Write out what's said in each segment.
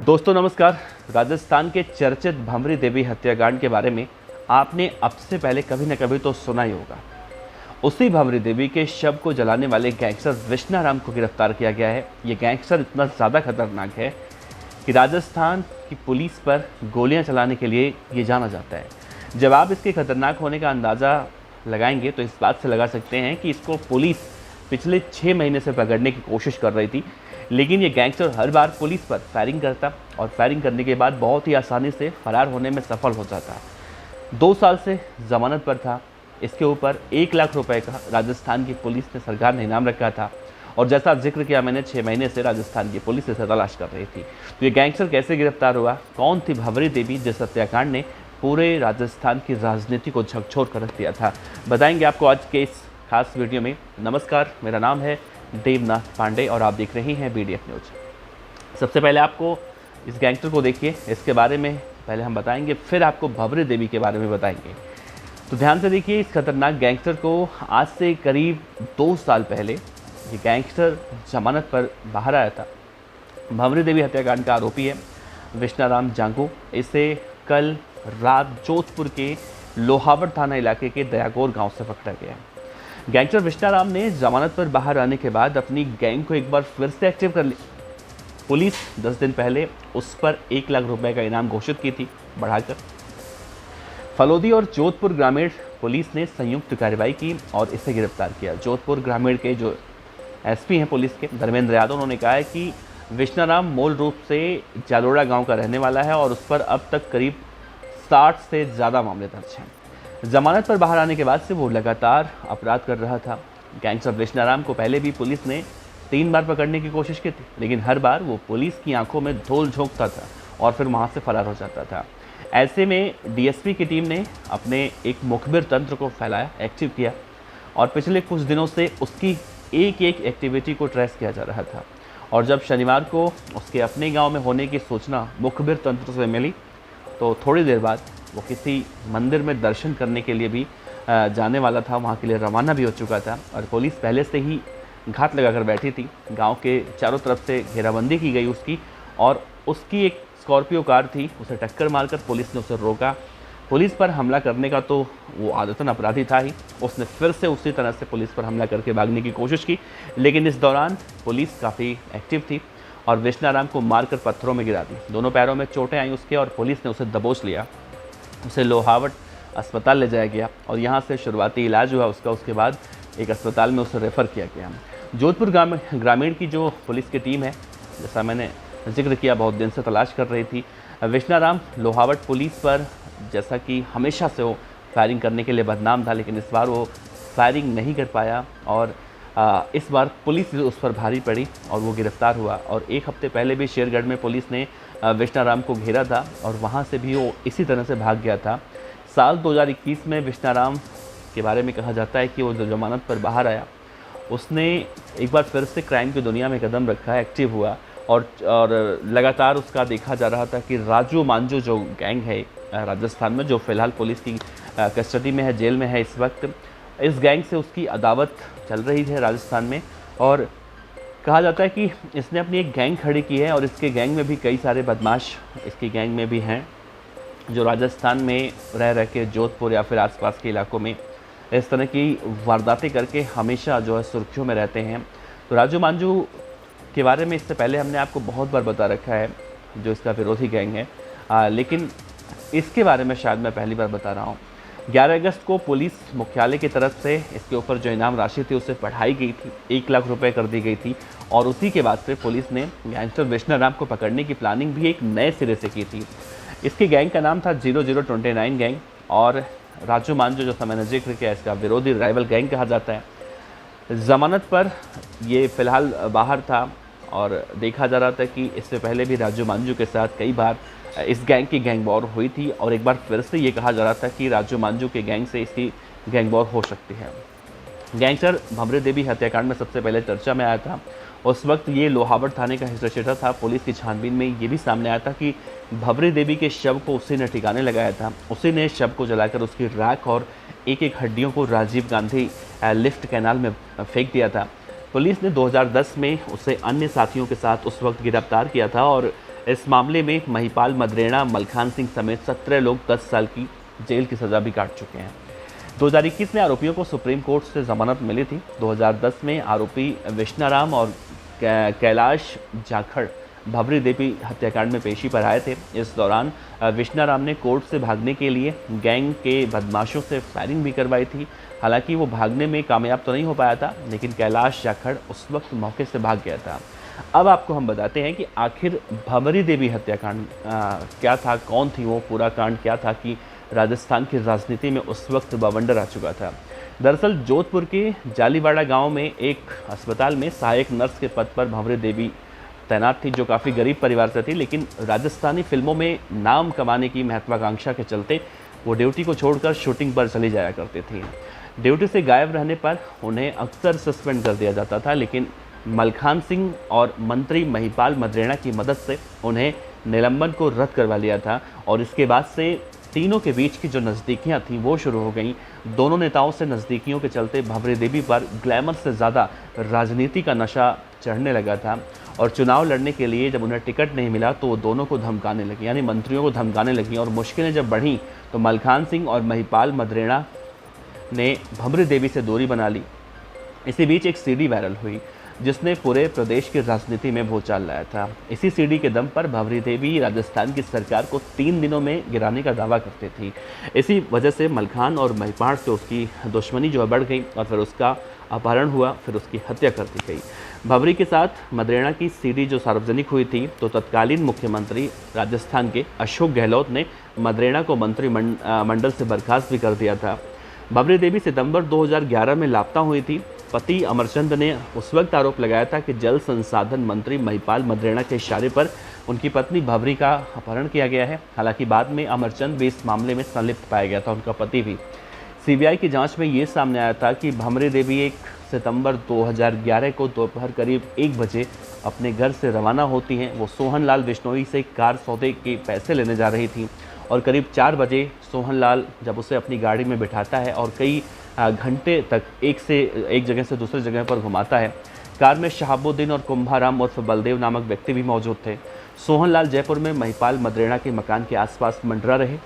दोस्तों नमस्कार। राजस्थान के चर्चित भंवरी देवी हत्याकांड के बारे में आपने अब से पहले कभी न कभी तो सुना ही होगा। उसी भंवरी देवी के शव को जलाने वाले गैंगस्टर विश्नाराम को गिरफ्तार किया गया है। ये गैंगस्टर इतना ज़्यादा खतरनाक है कि राजस्थान की पुलिस पर गोलियां चलाने के लिए ये जाना जाता है। जब आप इसके खतरनाक होने का अंदाज़ा लगाएंगे तो इस बात से लगा सकते हैं कि इसको पुलिस पिछले 6 महीने से पकड़ने की कोशिश कर रही थी, लेकिन ये गैंगस्टर हर बार पुलिस पर फायरिंग करता और फायरिंग करने के बाद बहुत ही आसानी से फरार होने में सफल हो जाता। 2 साल से जमानत पर था। इसके ऊपर 1 लाख रुपए का राजस्थान की पुलिस ने सरकार ने इनाम रखा था और जैसा जिक्र किया मैंने 6 महीने से राजस्थान की पुलिस इसे तलाश कर रही थी। तो ये गैंगस्टर कैसे गिरफ्तार हुआ, कौन थी भंवरी देवी जिस हत्याकांड ने पूरे राजस्थान की राजनीति को झकझोर कर रख दिया था, बताएंगे आपको आज के इस खास वीडियो में। नमस्कार, मेरा नाम है देवनाथ पांडे और आप देख रहे हैं BDF न्यूज। सबसे पहले आपको इस गैंगस्टर को देखिए, इसके बारे में पहले हम बताएंगे, फिर आपको भंवरी देवी के बारे में बताएंगे। तो ध्यान से देखिए, इस खतरनाक गैंगस्टर को आज से करीब 2 साल पहले ये गैंगस्टर जमानत पर बाहर आया था। भंवरी देवी हत्याकांड का आरोपी है विश्नाराम जांगू। इसे कल रात जोधपुर के लोहावड़ थाना इलाके के दयागोर गांव से पकड़ा गया। गैंगस्टर विश्नाराम ने जमानत पर बाहर आने के बाद अपनी गैंग को एक बार फिर से एक्टिव कर लिया। पुलिस 10 दिन पहले उस पर 1 लाख रुपए का इनाम घोषित की थी बढ़ाकर। फलोदी और जोधपुर ग्रामीण पुलिस ने संयुक्त कार्रवाई की और इसे गिरफ्तार किया। जोधपुर ग्रामीण के जो SP हैं पुलिस के, धर्मेंद्र यादव, उन्होंने कहा है कि विश्नाराम मूल रूप से जालोड़ा गांव का रहने वाला है और उस पर अब तक करीब 60 से ज़्यादा मामले दर्ज हैं। जमानत पर बाहर आने के बाद से वो लगातार अपराध कर रहा था। गैंगस्टर विश्नाराम को पहले भी पुलिस ने 3 बार पकड़ने की कोशिश की थी, लेकिन हर बार वो पुलिस की आंखों में धूल झोंकता था और फिर वहाँ से फरार हो जाता था। ऐसे में DSP की टीम ने अपने एक मुखबिर तंत्र को फैलाया, एक्टिव किया और पिछले कुछ दिनों से उसकी एक एक एक्टिविटी को ट्रेस किया जा रहा था। और जब शनिवार को उसके अपने गाँव में होने की सूचना मुखबिर तंत्र से मिली तो थोड़ी देर बाद वो किसी मंदिर में दर्शन करने के लिए भी जाने वाला था, वहाँ के लिए रवाना भी हो चुका था और पुलिस पहले से ही घात लगाकर बैठी थी। गांव के चारों तरफ से घेराबंदी की गई उसकी, और उसकी एक स्कॉर्पियो कार थी, उसे टक्कर मारकर पुलिस ने उसे रोका। पुलिस पर हमला करने का तो वो आदतन अपराधी था ही, उसने फिर से उसी तरह से पुलिस पर हमला करके भागने की कोशिश की, लेकिन इस दौरान पुलिस काफ़ी एक्टिव थी और विश्नाराम को मारकर पत्थरों में गिरा दी। दोनों पैरों में चोटें आई उसके और पुलिस ने उसे दबोच लिया। उसे लोहावड़ अस्पताल ले जाया गया और यहाँ से शुरुआती इलाज हुआ उसका। उसके बाद एक अस्पताल में उसे रेफ़र किया गया। जोधपुर ग्रामीण की जो पुलिस की टीम है, जैसा मैंने जिक्र किया, बहुत दिन से तलाश कर रही थी। विश्नाराम लोहावड़ पुलिस पर, जैसा कि हमेशा से वो फायरिंग करने के लिए बदनाम था, लेकिन इस बार वो फायरिंग नहीं कर पाया और इस बार पुलिस उस पर भारी पड़ी और वो गिरफ्तार हुआ। और 1 हफ्ते पहले भी शेरगढ़ में पुलिस ने विश्नाराम को घेरा था और वहाँ से भी वो इसी तरह से भाग गया था। साल 2021 में विश्नाराम के बारे में कहा जाता है कि वो जो जमानत पर बाहर आया, उसने एक बार फिर से क्राइम की दुनिया में कदम रखा, एक्टिव हुआ और लगातार उसका देखा जा रहा था कि राजू मांझू जो गैंग है राजस्थान में, जो फ़िलहाल पुलिस की कस्टडी में है, जेल में है इस वक्त, इस गैंग से उसकी अदावत चल रही है राजस्थान में। और कहा जाता है कि इसने अपनी एक गैंग खड़ी की है और इसके गैंग में भी कई सारे बदमाश इसकी गैंग में भी हैं, जो राजस्थान में रह के जोधपुर या फिर आसपास के इलाकों में इस तरह की वारदातें करके हमेशा जो है सुर्खियों में रहते हैं। तो राजू मांझू के बारे में इससे पहले हमने आपको बहुत बार बता रखा है, जो इसका विरोधी गैंग है, लेकिन इसके बारे में शायद मैं पहली बार बता रहा हूँ। 11 अगस्त को पुलिस मुख्यालय की तरफ से इसके ऊपर जो इनाम राशि थी उसे बढ़ाई गई थी, 1 लाख रुपए कर दी गई थी और उसी के बाद से पुलिस ने गैंगस्टर विश्नाराम को पकड़ने की प्लानिंग भी एक नए सिरे से की थी। इसकी गैंग का नाम था 0029 गैंग और राजू मांझू, जो मैंने जिक्र किया, इसका विरोधी राइवल गैंग कहा जाता है। ज़मानत पर ये फ़िलहाल बाहर था और देखा जा रहा था कि इससे पहले भी राजू मांझू के साथ कई बार इस गैंग की गैंग वॉर हुई थी और एक बार फिर से ये कहा जा रहा था कि राजू मांझू के गैंग से इसकी गैंग वॉर हो सकती है। गैंगस्टर भंवरी देवी हत्याकांड में सबसे पहले चर्चा में आया था। उस वक्त ये लोहावड़ थाने का हिस्सा था। पुलिस की छानबीन में ये भी सामने आया था कि भंवरी देवी के शव को उसी ने ठिकाने लगाया था। उसी ने शव को जलाकर उसकी राख और एक एक हड्डियों को राजीव गांधी लिफ्ट कैनाल में फेंक दिया था। पुलिस ने 2010 में उसे अन्य साथियों के साथ उस वक्त गिरफ्तार किया था और इस मामले में महिपाल मदरेणा, मलखान सिंह समेत 17 लोग 10 साल की जेल की सज़ा भी काट चुके हैं। 2021 में आरोपियों को सुप्रीम कोर्ट से जमानत मिली थी। 2010 में आरोपी विश्नाराम और कैलाश जाखड़ भवरी देवी हत्याकांड में पेशी पर आए थे। इस दौरान विश्नाराम ने कोर्ट से भागने के लिए गैंग के बदमाशों से फायरिंग भी करवाई थी। हालांकि वो भागने में कामयाब तो नहीं हो पाया था, लेकिन कैलाश जाखड़ उस वक्त मौके से भाग गया था। अब आपको हम बताते हैं कि आखिर भवरी देवी हत्याकांड क्या था, कौन थी वो, पूरा कांड क्या था कि राजस्थान की राजनीति में उस वक्त बवंडर आ चुका था। दरअसल जोधपुर के जालीवाड़ा गांव में एक अस्पताल में सहायक नर्स के पद पर भंवरी देवी तैनात थी, जो काफ़ी गरीब परिवार से थी, लेकिन राजस्थानी फिल्मों में नाम कमाने की महत्वाकांक्षा के चलते वो ड्यूटी को छोड़कर शूटिंग पर चली जाया करती थी। ड्यूटी से गायब रहने पर उन्हें अक्सर सस्पेंड कर दिया जाता था, लेकिन मलखान सिंह और मंत्री महिपाल मदरेणा की मदद से उन्हें निलंबन को रद्द करवा लिया था और इसके बाद से तीनों के बीच की जो नज़दीकियाँ थीं वो शुरू हो गईं। दोनों नेताओं से नज़दीकियों के चलते भवरी देवी पर ग्लैमर से ज़्यादा राजनीति का नशा चढ़ने लगा था और चुनाव लड़ने के लिए जब उन्हें टिकट नहीं मिला तो वो दोनों को धमकाने लगी, यानी मंत्रियों को धमकाने लगी। और मुश्किलें जब बढ़ीं तो मलखान सिंह और महिपाल मदरेणा ने भवरी देवी से दूरी बना ली। इसी बीच एक सीडी वायरल हुई जिसने पूरे प्रदेश की राजनीति में भूचाल लाया था। इसी सीडी के दम पर भवरी देवी राजस्थान की सरकार को 3 दिनों में गिराने का दावा करती थी। इसी वजह से मलखान और महिपाल से उसकी दुश्मनी जो है बढ़ गई और फिर उसका अपहरण हुआ, फिर उसकी हत्या कर दी गई। भवरी के साथ मदरेणा की सीडी जो सार्वजनिक हुई थी तो तत्कालीन मुख्यमंत्री राजस्थान के अशोक गहलोत ने मदरेणा को मंत्रिमंडल से बर्खास्त भी कर दिया था। भवरी देवी सितंबर 2011 में लापता हुई थी। पति अमरचंद ने उस वक्त आरोप लगाया था कि जल संसाधन मंत्री महिपाल मदरेणा के इशारे पर उनकी पत्नी भवरी का अपहरण किया गया है। हालांकि बाद में अमरचंद भी इस मामले में संलिप्त पाया गया था, उनका पति भी। सीबीआई की जांच में ये सामने आया था कि भवरी देवी 1 सितंबर 2011 को दोपहर करीब 1 बजे अपने घर से रवाना होती हैं। वो सोहनलाल बिश्नोई से कार सौदे के पैसे लेने जा रही थी और करीब 4 बजे सोहनलाल जब उसे अपनी गाड़ी में बिठाता है और कई घंटे तक एक जगह से दूसरी जगह पर घुमाता है। कार में शहाबुद्दीन और कुंभाराम उर्फ बलदेव नामक व्यक्ति भी मौजूद थे। सोहनलाल जयपुर में महिपाल मदरेणा के मकान के आसपास मंडरा रहे।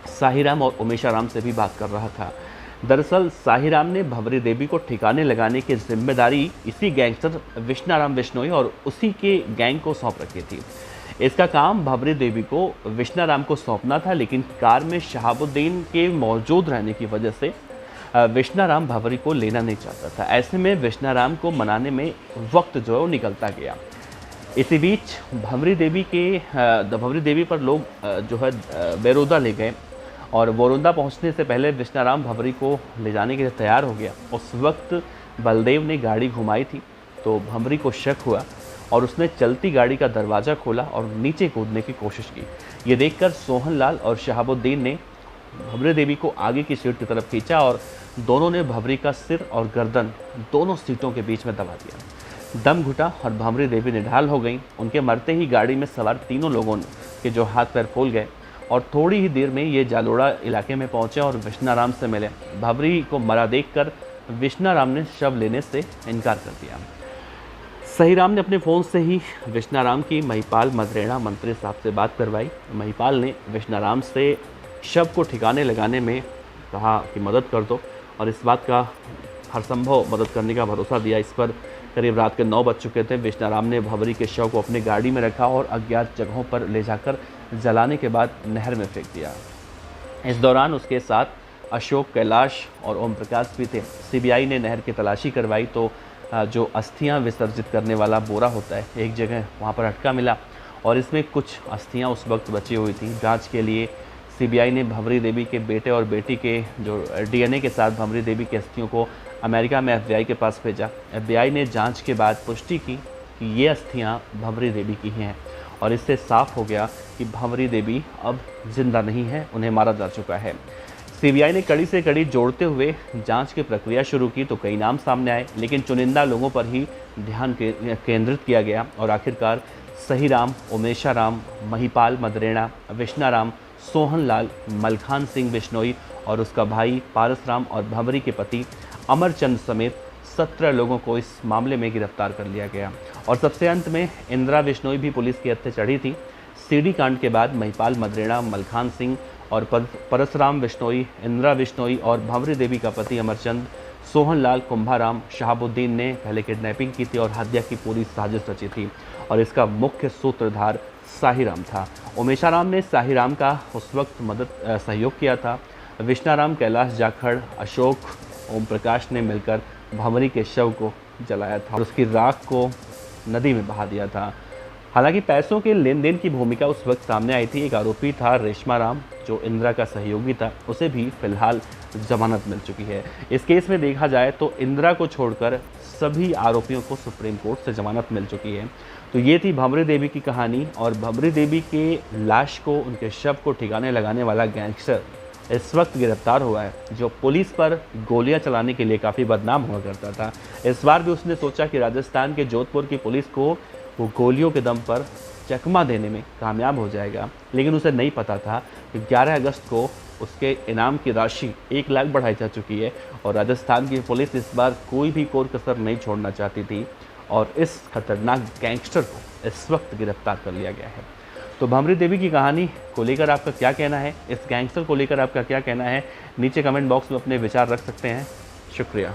साहिराम और उमेशाराम से भी बात कर रहा था। दरअसल साहिराम ने भवरी देवी को ठिकाने लगाने की जिम्मेदारी इसी गैंगस्टर विश्नाराम बिश्नोई और उसी के गैंग को सौंप रखी थी। इसका काम भवरी देवी को विश्नाराम को सौंपना था, लेकिन कार में शहाबुद्दीन के मौजूद रहने की वजह से विश्नाराम भवरी को लेना नहीं चाहता था। ऐसे में विश्नाराम को मनाने में वक्त जो है वो निकलता गया। इसी बीच भवरी देवी पर लोग जो है बेरोदा ले गए और बोरोदा पहुंचने से पहले विश्नाराम भवरी को ले जाने के लिए तैयार हो गया। उस वक्त बलदेव ने गाड़ी घुमाई थी तो भवरी को शक हुआ और उसने चलती गाड़ी का दरवाज़ा खोला और नीचे कूदने की कोशिश की। ये देखकर सोहनलाल और शहाबुद्दीन ने भवरी देवी को आगे की सीट की तरफ खींचा और दोनों ने भवरी का सिर और गर्दन दोनों सीटों के बीच में दबा दिया। दम घुटा और भवरी देवी निढाल हो गई। उनके मरते ही गाड़ी में सवार तीनों लोगों के जो हाथ पैर फूल गए और थोड़ी ही देर में ये जालोड़ा इलाके में पहुंचे और विश्नाराम से मिले। भवरी को मरा देखकर विश्नाराम ने शव लेने से इनकार कर दिया। सहीराम ने अपने फ़ोन से ही विश्नाराम की महिपाल मदरेणा मंत्री साहब से बात करवाई। महिपाल ने विश्नाराम से शव को ठिकाने लगाने में कहा कि मदद कर दो और इस बात का हर संभव मदद करने का भरोसा दिया। इस पर करीब रात के 9 बज चुके थे। विश्नाराम ने भवरी के शव को अपनी गाड़ी में रखा और अज्ञात जगहों पर ले जाकर जलाने के बाद नहर में फेंक दिया। इस दौरान उसके साथ अशोक, कैलाश और ओम प्रकाश भी थे। सीबीआई ने नहर की तलाशी करवाई तो जो अस्थियां विसर्जित करने वाला बोरा होता है एक जगह वहां पर अटका मिला और इसमें कुछ अस्थियां उस वक्त बची हुई थी। जांच के लिए सीबीआई ने भवरी देवी के बेटे और बेटी के जो डीएनए के साथ भवरी देवी की अस्थियों को अमेरिका में एफबीआई के पास भेजा। एफबीआई ने जांच के बाद पुष्टि की कि ये अस्थियां भवरी देवी की हैं और इससे साफ हो गया कि भवरी देवी अब जिंदा नहीं है, उन्हें मारा जा चुका है। सीबीआई ने कड़ी से कड़ी जोड़ते हुए जांच की प्रक्रिया शुरू की तो कई नाम सामने आए, लेकिन चुनिंदा लोगों पर ही ध्यान केंद्रित किया गया और आखिरकार सहीराम, उमेशाराम, महिपाल मदरेणा, विश्नाराम, सोहनलाल, मलखान सिंह बिश्नोई और उसका भाई पारसराम और भवरी के पति अमरचंद समेत 17 लोगों को इस मामले में गिरफ्तार कर लिया गया। और सबसे अंत में इंदिरा बिश्नोई भी पुलिस के हत्थे चढ़ी थी। सीडी कांड के बाद महिपाल मदरेड़ा, मलखान सिंह और परसराम बिश्नोई, इंदिरा बिश्नोई और भंवरी देवी का पति अमरचंद, सोहनलाल कुंभाराम, शहाबुद्दीन ने पहले किडनैपिंग की थी और हत्या की पूरी साजिश रची थी। और इसका मुख्य सूत्रधार साहिराम था। उमेशाराम ने साहिराम का उस वक्त सहयोग किया था। विश्नाराम, कैलाश जाखड़, अशोक, ओम प्रकाश ने मिलकर भंवरी के शव को जलाया था और उसकी राख को नदी में बहा दिया था। हालांकि पैसों के लेन देन की भूमिका उस वक्त सामने आई थी। एक आरोपी था रेशमाराम, जो इंदिरा का सहयोगी था, उसे भी फिलहाल जमानत मिल चुकी है। इस केस में देखा जाए तो इंदिरा को छोड़कर सभी आरोपियों को सुप्रीम कोर्ट से जमानत मिल चुकी है। तो ये थी भंवरी देवी की कहानी। और भंवरी देवी के लाश को, उनके शव को ठिकाने लगाने वाला गैंगस्टर इस वक्त गिरफ्तार हुआ है, जो पुलिस पर गोलियां चलाने के लिए काफ़ी बदनाम हुआ करता था। इस बार भी उसने सोचा कि राजस्थान के जोधपुर की पुलिस को वो गोलियों के दम पर चकमा देने में कामयाब हो जाएगा, लेकिन उसे नहीं पता था कि 11 अगस्त को उसके इनाम की राशि 1 लाख बढ़ाई जा चुकी है और राजस्थान की पुलिस इस बार कोई भी कोर कसर नहीं छोड़ना चाहती थी और इस खतरनाक गैंगस्टर को इस वक्त गिरफ्तार कर लिया गया है। तो भंवरी देवी की कहानी को लेकर आपका क्या कहना है, इस गैंगस्टर को लेकर आपका क्या कहना है, नीचे कमेंट बॉक्स में अपने विचार रख सकते हैं। शुक्रिया।